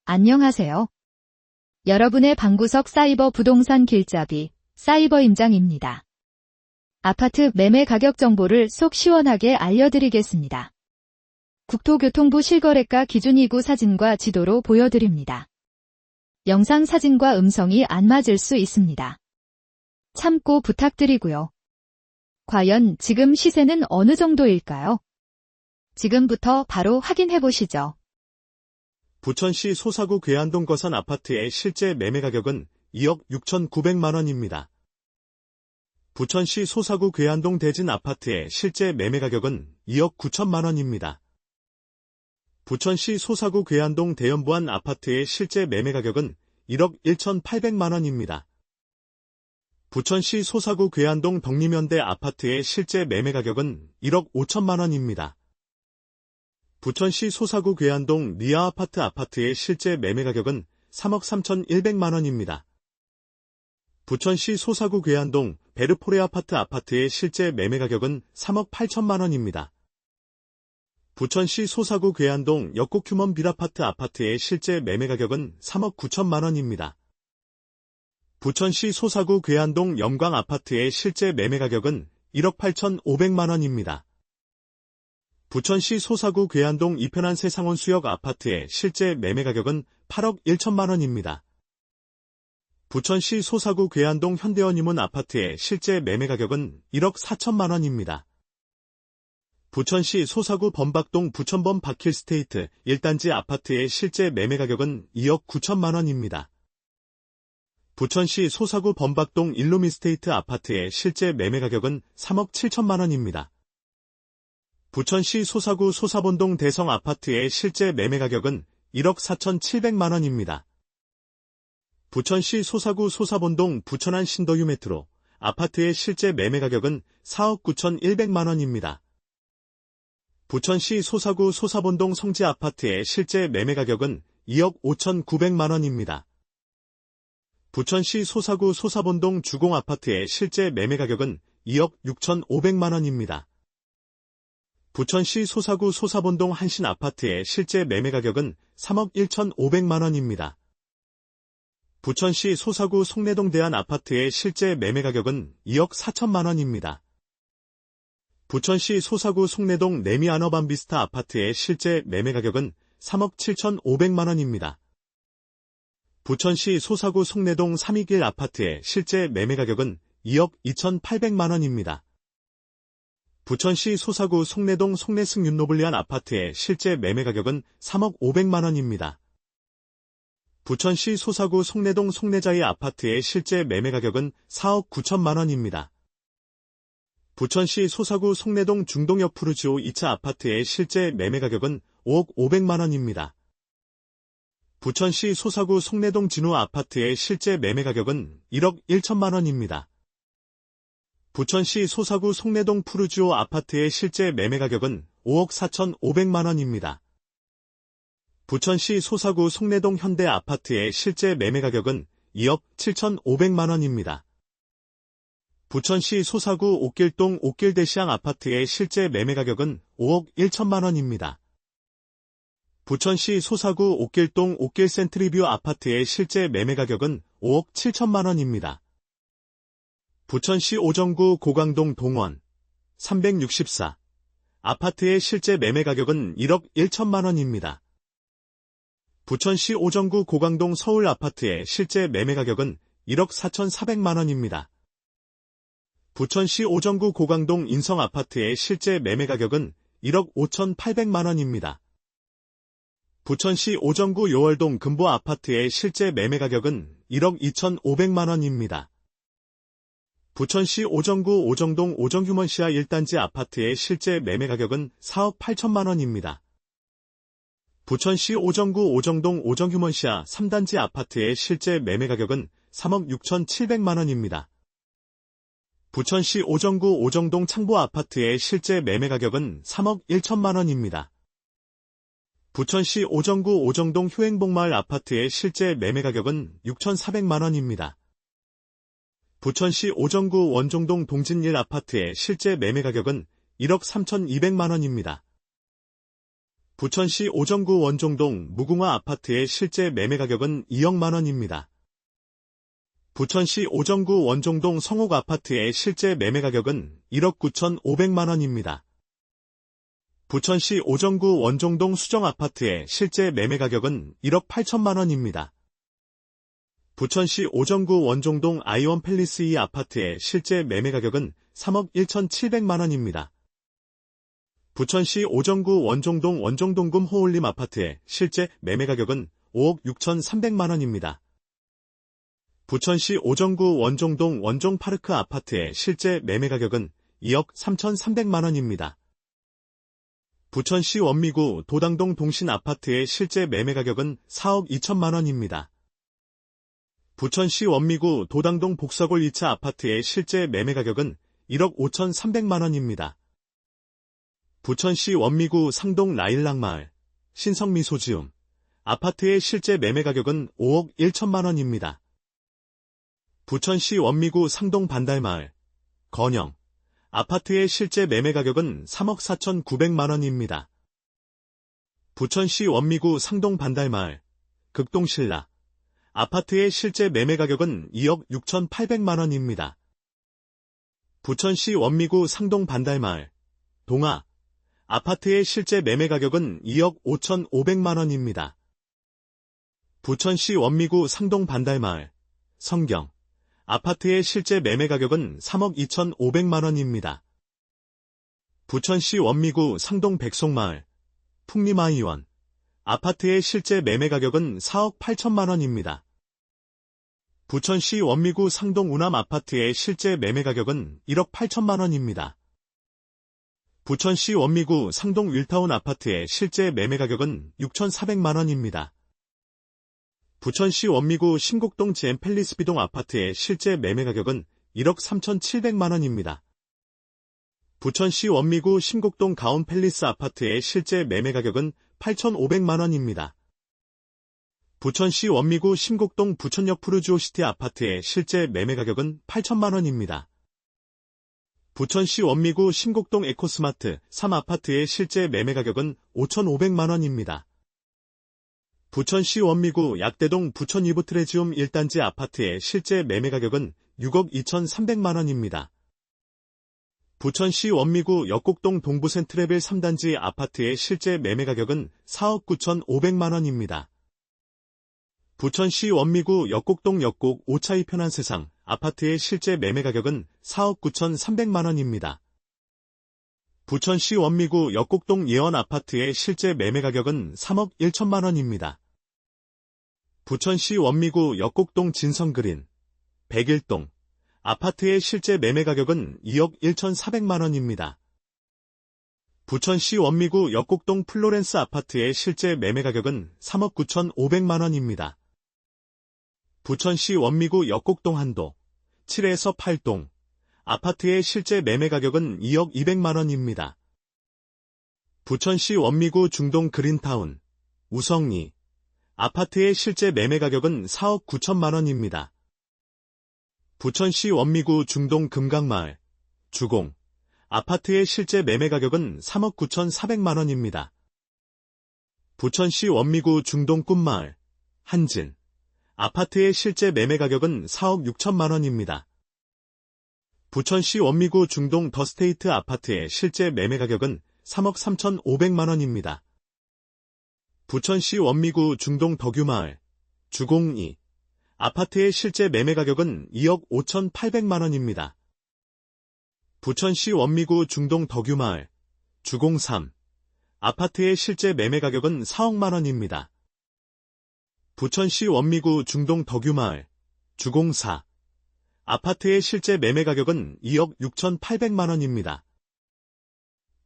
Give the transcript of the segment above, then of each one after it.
안녕하세요. 여러분의 방구석 사이버 부동산 길잡이 사이버 임장입니다. 아파트 매매 가격 정보를 속 시원하게 알려드리겠습니다. 국토교통부 실거래가 기준 2구 사진과 지도로 보여드립니다. 영상 사진과 음성이 안 맞을 수 있습니다. 참고 부탁드리고요. 과연 지금 시세는 어느 정도일까요? 지금부터 바로 확인해 보시죠. 부천시 소사구 괴안동 거산 아파트의 실제 매매 가격은 2억 6,900만 원입니다. 부천시 소사구 괴안동 대진 아파트의 실제 매매 가격은 2억 9천만 원입니다. 부천시 소사구 괴안동 대연부안 아파트의 실제 매매 가격은 1억 1,800만 원입니다. 부천시 소사구 괴안동 덕림현대 아파트의 실제 매매 가격은 1억 5천만 원입니다. 부천시 소사구 괴안동 리아아파트 아파트의 실제 매매 가격은 3억 3,100만 원입니다. 부천시 소사구 괴안동 베르포레 아파트의 실제 매매 가격은 3억 8천만 원입니다. 부천시 소사구 괴안동 역곡휴먼 빌아파트 아파트의 실제 매매 가격은 3억 9천만 원입니다. 부천시 소사구 괴안동 영광 아파트의 실제 매매 가격은 1억 8,500만 원입니다. 부천시 소사구 괴안동 이편한 세상원 수역 아파트의 실제 매매 가격은 8억 1천만 원입니다. 부천시 소사구 괴안동 현대원 이문 아파트의 실제 매매 가격은 1억 4천만 원입니다. 부천시 소사구 범박동 부천범 박힐스테이트 1단지 아파트의 실제 매매 가격은 2억 9천만 원입니다. 부천시 소사구 범박동 일루미스테이트 아파트의 실제 매매 가격은 3억 7천만 원입니다. 부천시 소사구 소사본동 대성 아파트의 실제 매매 가격은 1억 4,700만 원입니다. 부천시 소사구 소사본동 부천안 신도유 메트로 아파트의 실제 매매 가격은 4억 9,100만 원입니다. 부천시 소사구 소사본동 성지 아파트의 실제 매매 가격은 2억 5,900만 원입니다. 부천시 소사구 소사본동 주공 아파트의 실제 매매 가격은 2억 6,500만 원입니다. 부천시 소사구 소사본동 한신 아파트의 실제 매매 가격은 3억 1,500만 원입니다. 부천시 소사구 송내동 대안 아파트의 실제 매매 가격은 2억 4천만 원입니다. 부천시 소사구 송내동 네미아너반비스타 아파트의 실제 매매 가격은 3억 7,500만 원입니다. 부천시 소사구 송내동 321 아파트의 실제 매매 가격은 2억 2,800만 원입니다. 부천시 소사구 송내동 송내승 윤노블리안 아파트의 실제 매매 가격은 3억 500만 원입니다. 부천시 소사구 송내동 송내자이 아파트의 실제 매매 가격은 4억 9천만 원입니다. 부천시 소사구 송내동 중동역 푸르지오 2차 아파트의 실제 매매 가격은 5억 500만 원입니다. 부천시 소사구 송내동 진우 아파트의 실제 매매 가격은 1억 1천만 원입니다. 부천시 소사구 송내동 푸르지오 아파트의 실제 매매 가격은 5억 4,500만 원입니다. 부천시 소사구 송내동 현대 아파트의 실제 매매 가격은 2억 7,500만 원입니다. 부천시 소사구 옥길동 옥길대시양 아파트의 실제 매매 가격은 5억 1천만 원입니다. 부천시 소사구 옥길동 옥길센트리뷰 아파트의 실제 매매 가격은 5억 7천만 원입니다. 부천시 오정구 고강동 동원 364 아파트의 실제 매매 가격은 1억 1천만 원입니다. 부천시 오정구 고강동 서울 아파트의 실제 매매 가격은 1억 4,400만 원입니다. 부천시 오정구 고강동 인성 아파트의 실제 매매 가격은 1억 5,800만 원입니다. 부천시 오정구 요월동 금보 아파트의 실제 매매 가격은 1억 2,500만 원입니다. 부천시 오정구 오정동 오정휴먼시아 1단지 아파트의 실제 매매 가격은 4억 8천만 원입니다. 부천시 오정구 오정동 오정휴먼시아 3단지 아파트의 실제 매매 가격은 3억 6,700만 원입니다. 부천시 오정구 오정동 창보 아파트의 실제 매매 가격은 3억 1천만 원입니다. 부천시 오정구 오정동 효행복마을 아파트의 실제 매매 가격은 6,400만 원입니다. 부천시 오정구 원종동 동진1 아파트의 실제 매매 가격은 1억 3,200만 원입니다. 부천시 오정구 원종동 무궁화 아파트의 실제 매매 가격은 2억 만원입니다. 부천시 오정구 원종동 성옥 아파트의 실제 매매 가격은 1억 9,500만원입니다. 부천시 오정구 원종동 수정 아파트의 실제 매매 가격은 1억 8천만원입니다. 부천시 오정구 원종동 아이원 팰리스 2 아파트의 실제 매매 가격은 3억 1,700만원입니다. 부천시 오정구 원종동 원종동금 호울림 아파트의 실제 매매 가격은 5억 6,300만원입니다. 부천시 오정구 원종동 원종파르크 아파트의 실제 매매 가격은 2억 3,300만원입니다. 부천시 원미구 도당동 동신 아파트의 실제 매매 가격은 4억 2천만원입니다. 부천시 원미구 도당동 복서골 2차 아파트의 실제 매매 가격은 1억 5,300만원입니다. 부천시 원미구 상동 라일락마을 신성미소지움 아파트의 실제 매매 가격은 5억 1천만원입니다. 부천시 원미구 상동 반달마을 건영 아파트의 실제 매매 가격은 3억 4,900만원입니다. 부천시 원미구 상동 반달마을 극동신라 아파트의 실제 매매 가격은 2억 6,800만원입니다. 부천시 원미구 상동 반달마을 동아 아파트의 실제 매매 가격은 2억 5,500만원입니다. 부천시 원미구 상동 반달마을 성경 아파트의 실제 매매 가격은 3억 2,500만원입니다. 부천시 원미구 상동 백송마을 풍림아이원 아파트의 실제 매매 가격은 4억 8천만원입니다. 부천시 원미구 상동 우남 아파트의 실제 매매 가격은 1억 8천만원입니다. 부천시 원미구 상동 윌타운 아파트의 실제 매매 가격은 6,400만원입니다. 부천시 원미구 신곡동 GM 팰리스 B동 아파트의 실제 매매 가격은 1억 3,700만원입니다. 부천시 원미구 신곡동 가온 팰리스 아파트의 실제 매매 가격은 8,500만원입니다. 부천시 원미구 신곡동 부천역 푸르주오시티 아파트의 실제 매매 가격은 8천만원입니다. 부천시 원미구 신곡동 에코스마트 3 아파트의 실제 매매 가격은 5,500만원입니다. 부천시 원미구 약대동 부천 이브트레지움 1단지 아파트의 실제 매매 가격은 6억 2,300만원입니다. 부천시 원미구 역곡동 동부센트레빌 3단지 아파트의 실제 매매 가격은 4억 9,500만원입니다. 부천시 원미구 역곡동 역곡 5차 편한 세상 아파트의 실제 매매 가격은 4억 9,300만원입니다. 부천시 원미구 역곡동 예원 아파트의 실제 매매 가격은 3억 1천만원입니다. 부천시 원미구 역곡동 진성그린 101동 아파트의 실제 매매 가격은 2억 1,400만원입니다. 부천시 원미구 역곡동 플로렌스 아파트의 실제 매매 가격은 3억 9,500만원입니다. 부천시 원미구 역곡동 한도 7에서 8동 아파트의 실제 매매 가격은 2억 200만원입니다. 부천시 원미구 중동 그린타운 우성리 아파트의 실제 매매 가격은 4억 9천만원입니다. 부천시 원미구 중동 금강마을 주공 아파트의 실제 매매 가격은 3억 9,400만원입니다. 부천시 원미구 중동 꿈마을 한진 아파트의 실제 매매 가격은 4억 6천만원입니다. 부천시 원미구 중동 더스테이트 아파트의 실제 매매 가격은 3억 3,500만원입니다. 부천시 원미구 중동 덕유마을 주공2 아파트의 실제 매매 가격은 2억 5,800만원입니다. 부천시 원미구 중동 덕유마을 주공3 아파트의 실제 매매 가격은 4억만원입니다. 부천시 원미구 중동 덕유마을 주공4 아파트의 실제 매매 가격은 2억 6,800만원입니다.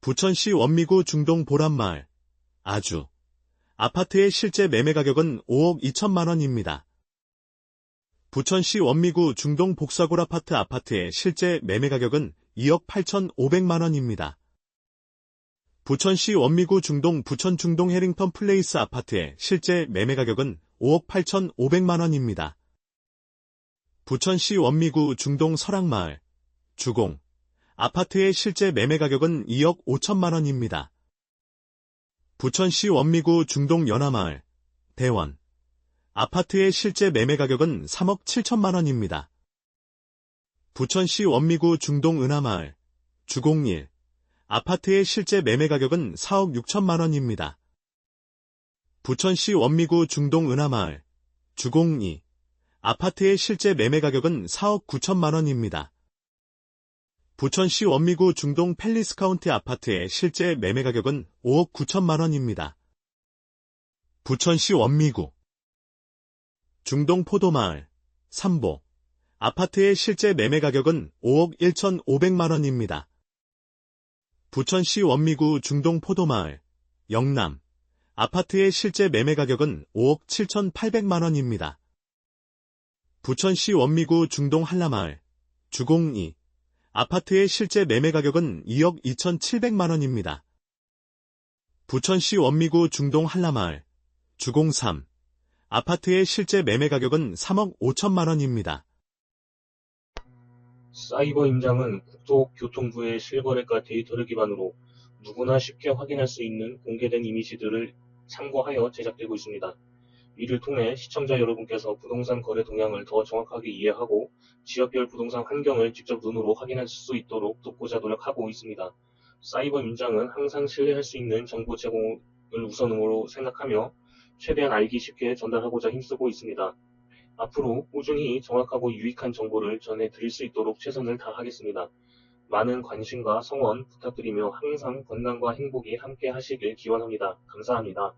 부천시 원미구 중동 보람마을 아주 아파트의 실제 매매 가격은 5억 2천만원입니다. 부천시 원미구 중동 복사골 아파트 아파트의 실제 매매 가격은 2억 8,500만원입니다. 부천시 원미구 중동 부천 중동 해링턴 플레이스 아파트의 실제 매매 가격은 5억 8,500만원입니다. 부천시 원미구 중동 설악마을 주공 아파트의 실제 매매 가격은 2억 5천만원입니다. 부천시 원미구 중동 연화마을, 대원. 아파트의 실제 매매 가격은 3억 7천만 원입니다. 부천시 원미구 중동 은하마을, 주공1. 아파트의 실제 매매 가격은 4억 6천만 원입니다. 부천시 원미구 중동 은하마을, 주공2. 아파트의 실제 매매 가격은 4억 9천만 원입니다. 부천시 원미구 중동 팰리스 카운티 아파트의 실제 매매 가격은 5억 9천만 원입니다. 부천시 원미구 중동 포도마을, 삼보. 아파트의 실제 매매 가격은 5억 1,500만 원입니다. 부천시 원미구 중동 포도마을, 영남. 아파트의 실제 매매 가격은 5억 7,800만 원입니다. 부천시 원미구 중동 한라마을, 주공2. 아파트의 실제 매매 가격은 2억 2,700만 원입니다. 부천시 원미구 중동 한라마을, 주공3. 아파트의 실제 매매 가격은 3억 5천만 원입니다. 사이버 임장은 국토교통부의 실거래가 데이터를 기반으로 누구나 쉽게 확인할 수 있는 공개된 이미지들을 참고하여 제작되고 있습니다. 이를 통해 시청자 여러분께서 부동산 거래 동향을 더 정확하게 이해하고 지역별 부동산 환경을 직접 눈으로 확인할 수 있도록 돕고자 노력하고 있습니다. 사이버 임장은 항상 신뢰할 수 있는 정보 제공을 우선으로 생각하며 최대한 알기 쉽게 전달하고자 힘쓰고 있습니다. 앞으로 꾸준히 정확하고 유익한 정보를 전해드릴 수 있도록 최선을 다하겠습니다. 많은 관심과 성원 부탁드리며 항상 건강과 행복이 함께 하시길 기원합니다. 감사합니다.